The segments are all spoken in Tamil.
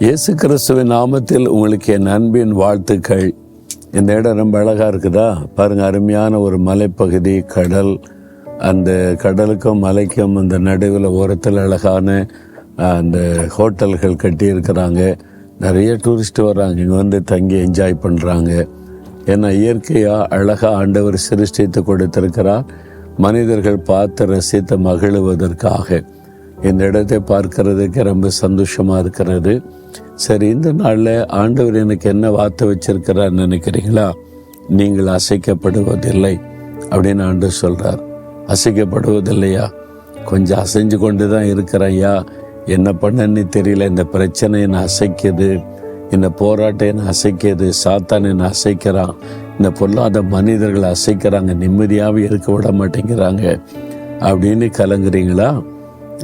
இயேசு கிறிஸ்துவின் நாமத்தில் உங்களுக்கு என் அன்பின் வாழ்த்துக்கள். இந்த இடம் ரொம்ப அழகாக இருக்குதா பாருங்கள். அருமையான ஒரு மலைப்பகுதி, கடல். அந்த கடலுக்கும் மலைக்கும் அந்த நடுவில் ஓரத்தில் அழகான அந்த ஹோட்டல்கள் கட்டியிருக்கிறாங்க. நிறைய டூரிஸ்ட் வர்றாங்க, இங்கே வந்து தங்கி என்ஜாய் பண்ணுறாங்க. ஏன்னா இயற்கையாக அழகாக ஆண்டவர் சிருஷ்டித்து கொடுத்திருக்கிறார், மனிதர்கள் பார்த்து ரசித்து மகிழுவதற்காக. இந்த இடத்தை பார்க்கறதுக்கு ரொம்ப சந்தோஷமாக இருக்கிறது. சரி, இந்த நாளில் ஆண்டவர் எனக்கு என்ன வார்த்தை வச்சிருக்கிறார் நினைக்கிறீங்களா? நீங்கள் அசைக்கப்படுவதில்லை அப்படின்னு ஆண்டவர் சொல்கிறார். அசைக்கப்படுவதில்லையா? கொஞ்சம் அசைஞ்சு கொண்டு தான் இருக்கிறையா, என்ன பண்ணன்னு தெரியல, இந்த பிரச்சனை என்னை அசைக்குது, இந்த போராட்டம் என்னை அசைக்குது, சாத்தான் என்னை அசைக்கிறான், இந்த பொல்லாத மனிதர்களை அசைக்கிறாங்க, நிம்மதியாகவே இருக்க விட மாட்டேங்கிறாங்க அப்படின்னு கலங்குறீங்களா?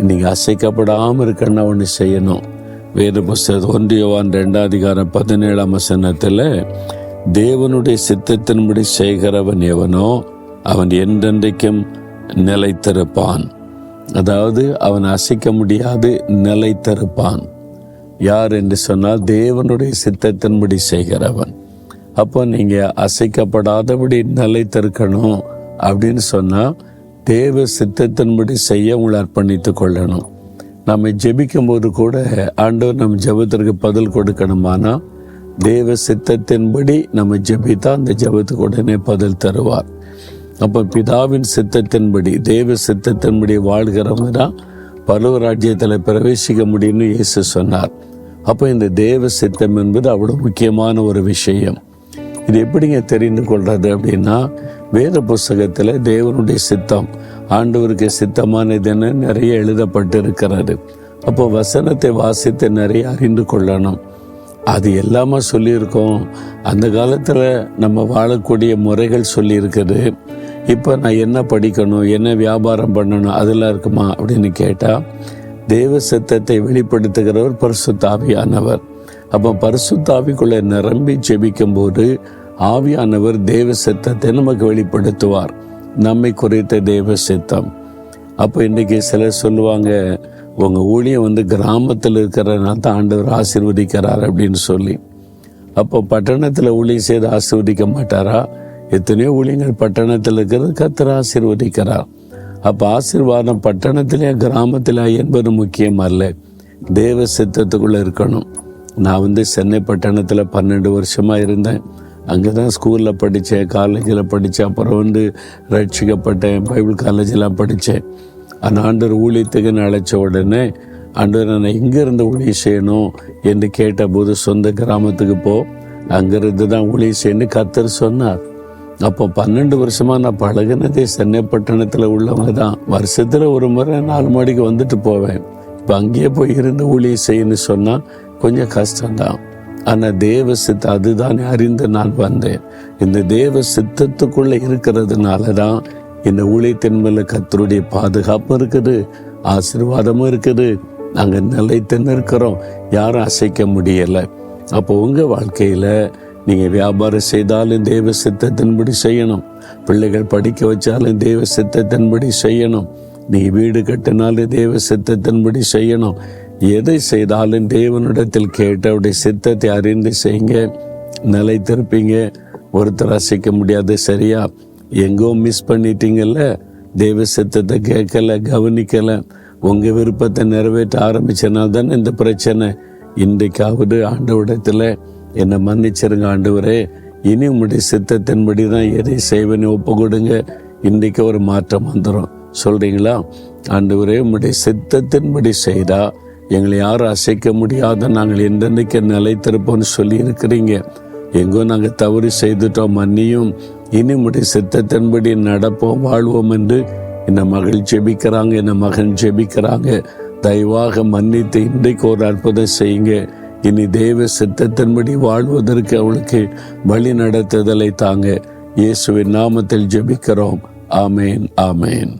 நீங்கள் அசைக்கப்படாமல் இருக்கணும்னா ஒன்று செய்யணும். வேத புஸ்தகம் 1 யோவான் 2:17 தேவனுடைய சித்தத்தின்படி செய்கிறவன் எவனோ அவன் என்றென்றைக்கும் நிலைத்திருப்பான். அதாவது அவன் அசைக்க முடியாது, நிலைத்திருப்பான். யார் என்று சொன்னால் தேவனுடைய சித்தத்தின்படி செய்கிறவன். அப்போ நீங்கள் அசைக்கப்படாதபடி நிலைத்திருக்கணும் அப்படின்னு சொன்னால் தேவ சித்தத்தின்படி செய்ய உங்களை அர்ப்பணித்து கொள்ளணும். நம்ம ஜெபிக்கும் போது கூட ஆண்டவர் நம்ம ஜெபத்திற்கு பதில் கொடுக்கணுமானா தேவ சித்தத்தின்படி நம்ம ஜெபித்தா அந்த ஜெபத்துக்கு உடனே பதில் தருவார். அப்போ பிதாவின் சித்தத்தின்படி, தேவ சித்தத்தின்படி வாழ்கிறவங்க தான் பரலோக ராஜ்யத்தில் பிரவேசிக்க முடியும்னு இயேசு சொன்னார். அப்போ இந்த தேவ சித்தம் என்பது அவ்வளோ முக்கியமான ஒரு விஷயம். இது எப்படிங்க தெரிந்து கொள்றது அப்படின்னா, வேத புஸ்தகத்தில் தேவனுடைய சித்தம், ஆண்டவருக்கு சித்தமானது என்ன நிறைய எழுதப்பட்டு இருக்கிறது. அப்போ வசனத்தை வாசித்து நிறைய அறிந்து கொள்ளணும். அது எல்லாமே சொல்லியிருக்கோம். அந்த காலத்தில் நம்ம வாழக்கூடிய முறைகள் சொல்லியிருக்குது. இப்போ நான் என்ன படிக்கணும், என்ன வியாபாரம் பண்ணணும், அதெல்லாம் இருக்குமா அப்படின்னு கேட்டால், தேவ சித்தத்தை வெளிப்படுத்துகிறவர் பரிசுத்த ஆவியானவர். அப்போ பரிசுத்த ஆவிக்குள்ளே நிரம்பி ஜெபிக்கும் போது ஆவியானவர் தேவ சித்தத்தை நமக்கு வெளிப்படுத்துவார், நம்மை குறித்த தேவ சித்தம். அப்போ இன்றைக்கி சிலர் சொல்லுவாங்க, உங்கள் ஊழியம் வந்து கிராமத்தில் இருக்கிறதுனால தான் ஆண்டவர் ஆசீர்வதிக்கிறார் அப்படின்னு சொல்லி. அப்போ பட்டணத்தில் ஊழியம் செய்து ஆசீர்வதிக்க மாட்டாரா? எத்தனையோ ஊழியங்கள் பட்டணத்தில் இருக்கிறது கர்த்தர் ஆசீர்வதிக்கிறார். அப்போ ஆசீர்வாதம் பட்டணத்திலே கிராமத்திலே என்பது முக்கியம் அல்ல, தேவ சித்தத்துக்குள்ளே இருக்கணும். நான் வந்து சென்னை பட்டணத்தில் 12 வருஷமாக இருந்தேன். அங்கே தான் ஸ்கூலில் படித்தேன், காலேஜில் படித்தேன், அப்புறம் வந்து ரட்சிக்கப்பட்டேன், பைபிள் காலேஜெலாம் படித்தேன். அந்த ஆண்டவர் ஊழியத்துக்கு அழைச்ச உடனே ஆண்டவர் நான் எங்கேருந்து ஊழியம் செய்யணும் என்று கேட்டபோது, சொந்த கிராமத்துக்கு போ, அங்கேருந்து தான் ஊழியம் செய்யணும் கர்த்தர் சொன்னார். அப்போ 12 வருஷமாக நான் பழகினதே சென்னை பட்டணத்தில் உள்ளவங்க தான். வருஷத்தில் ஒரு முறை 4 மணிக்கு வந்துட்டு போவேன். இப்போ அங்கேயே போய் இருந்து ஊழியம் செய்யணும்னு சொன்னால் கொஞ்சம் கஷ்டம்தான். ஆனால் தேவ சித்தம் அதுதான் அறிந்து நான் வந்தேன். இந்த தேவ சித்தத்துக்குள்ளே இருக்கிறதுனால தான் இந்த ஊழியத்தின் மேலே கர்த்தருடைய பாதுகாப்பு இருக்குது, ஆசீர்வாதமும் இருக்குது. நாங்கள் நிலைத்து நிற்கிறோம், யாரும் அசைக்க முடியலை. அப்போ உங்கள் வாழ்க்கையில் நீங்கள் வியாபாரம் செய்தாலும் தேவ சித்தத்தின்படி செய்யணும், பிள்ளைகள் படிக்க வச்சாலும் தேவ சித்தத்தின்படி செய்யணும், நீங்கள் வீடு கட்டினாலும் தேவ சித்தத்தின்படி செய்யணும். எதை செய்தாலும் தேவனிடத்தில் கேட்டு அவருடைய சித்தத்தை அறிந்து செய்யுங்க, நிலைத்திருப்பீங்க. ஒருத்தர் அசைக்க முடியாது. சரியா? எங்கோ மிஸ் பண்ணிட்டீங்கல்ல, தேவ சித்தத்தை கேட்கல, கவனிக்கலை, உங்கள் விருப்பத்தை நிறைவேற்ற ஆரம்பிச்சனால தானே இந்த பிரச்சனை. இன்றைக்காவது ஆண்டவரிடத்தில் என்னை மன்னிச்சிருங்க ஆண்டவரே, இனி உங்களுடைய சித்தத்தின்படி தான் எதை செய்வேன்னு ஒப்பு கொடுங்க. இன்றைக்கு ஒரு மாற்றம் வந்துடும். சொல்கிறீங்களா? ஆண்டவரே, உங்களுடைய சித்தத்தின்படி செய்தா எங்களை யாரும் அசைக்க முடியாத, நாங்கள் என்றென்றைக்கு நிலைத்திருப்போம்னு சொல்லி இருக்கிறீங்க. எங்கோ நாங்கள் தவறு செய்துட்டோம், மன்னியும், இனி உங்களுடைய சித்தத்தின்படி நடப்போம், வாழ்வோம் என்று என்ன மகள் ஜெபிக்கிறாங்க, என்ன மகன் ஜெபிக்கிறாங்க. தயவாக மன்னித்து இன்றைக்கு ஒரு அற்புதம் செய்யுங்க. இனி தேவ சித்தத்தின்படி வாழ்வதற்கு அவளுக்கு வழி நடத்துதலை தாங்க. இயேசுவின் நாமத்தில் ஜெபிக்கிறோம். ஆமேன், ஆமேன்.